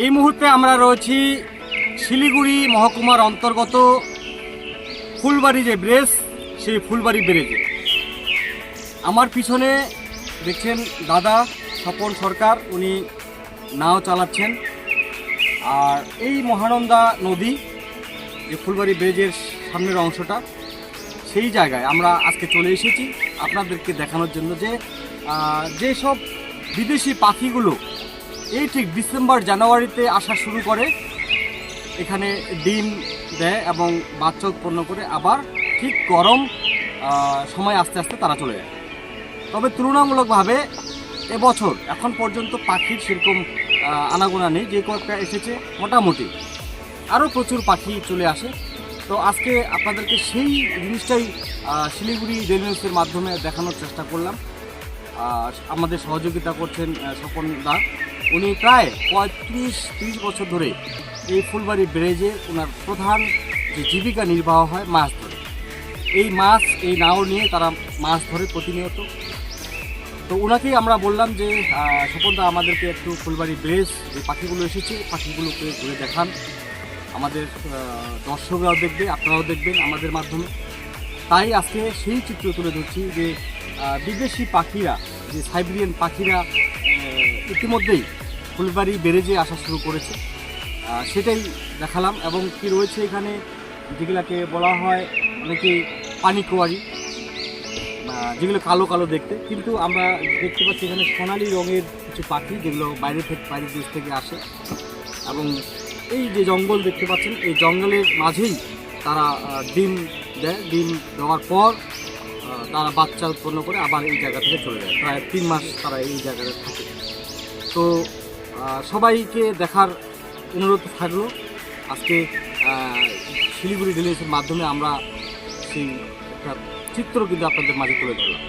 এই মুহূর্তে আমরা রয়েছি শিলিগুড়ি মহকুমার অন্তর্গত ফুলবাড়ি যে ব্রিজ, সেই ফুলবাড়ি ব্রিজে। আমার পিছনে দেখছেন দাদা স্বপন সরকার, উনি নাও চালাচ্ছেন। আর এই মহানন্দা নদী যে ফুলবাড়ি ব্রিজের সামনের অংশটা, সেই জায়গায় আমরা আজকে চলে এসেছি আপনাদেরকে দেখানোর জন্য যে যেসব বিদেশি পাখিগুলো এই ঠিক ডিসেম্বর জানুয়ারিতে আসা শুরু করে, এখানে ডিম দেয় এবং বাচ্চা উৎপন্ন করে, আবার ঠিক গরম সময় আস্তে আস্তে তারা চলে যায়। তবে তুলনামূলকভাবে এবছর এখন পর্যন্ত পাখির সেরকম আনাগোনা নেই, যে কয়েকটা এসেছে মোটামুটি, আরও প্রচুর পাখি চলে আসে। তো আজকে আপনাদেরকে সেই জিনিসটাই শিলিগুড়ি ডেইলি নিউজের মাধ্যমে দেখানোর চেষ্টা করলাম। আমাদের সহযোগিতা করছেন স্বপন দা, উনি প্রায় 35-30 বছর ধরে এই ফুলবাড়ি ব্রিজে ওনার প্রধান যে জীবিকা নির্বাহ হয় মাছ ধরে। এই মাছ, এই নাও নিয়ে তারা মাছ ধরে প্রতিনিয়ত। তো ওনাকেই আমরা বললাম যে স্বপন দা, আমাদেরকে একটু ফুলবাড়ি ব্রিজ যে পাখিগুলো এসেছে পাখিগুলোকে ঘুরে দেখান, আমাদের দর্শকরাও দেখবে, আপনারাও দেখবেন আমাদের মাধ্যমে। তাই আজকে সেই চিত্র তুলে ধরছি যে বিদেশি পাখিরা, যে সাইবেরিয়ান পাখিরা ইতিমধ্যেই ফুলবাড়ি ব্রিজে আসা শুরু করেছে, সেটাই দেখালাম। এবং কি রয়েছে এখানে, যেগুলোকে বলা হয় অনেকে পানিকুয়ারি, যেগুলো কালো কালো দেখতে, কিন্তু আমরা দেখতে পাচ্ছি এখানে সোনালি রঙের কিছু পাখি, যেগুলো বাইরের দেশ থেকে আসে। এবং এই যে জঙ্গল দেখতে পাচ্ছেন, এই জঙ্গলের মাঝেই তারা ডিম দেয়। ডিম দেওয়ার পর তারা বাচ্চা উৎপন্ন করে আবার এই জায়গা থেকে চলে যায়। প্রায় 3 মাস তারা এই জায়গাতে থাকে। তো সবাইকে দেখার অনুরোধ থাকলো। আজকে শিলিগুড়ি ডেইলি নিউজের মাধ্যমে আমরা সেই একটা চিত্র কিন্তু আপনাদের মাঝে তুলে ধরলাম।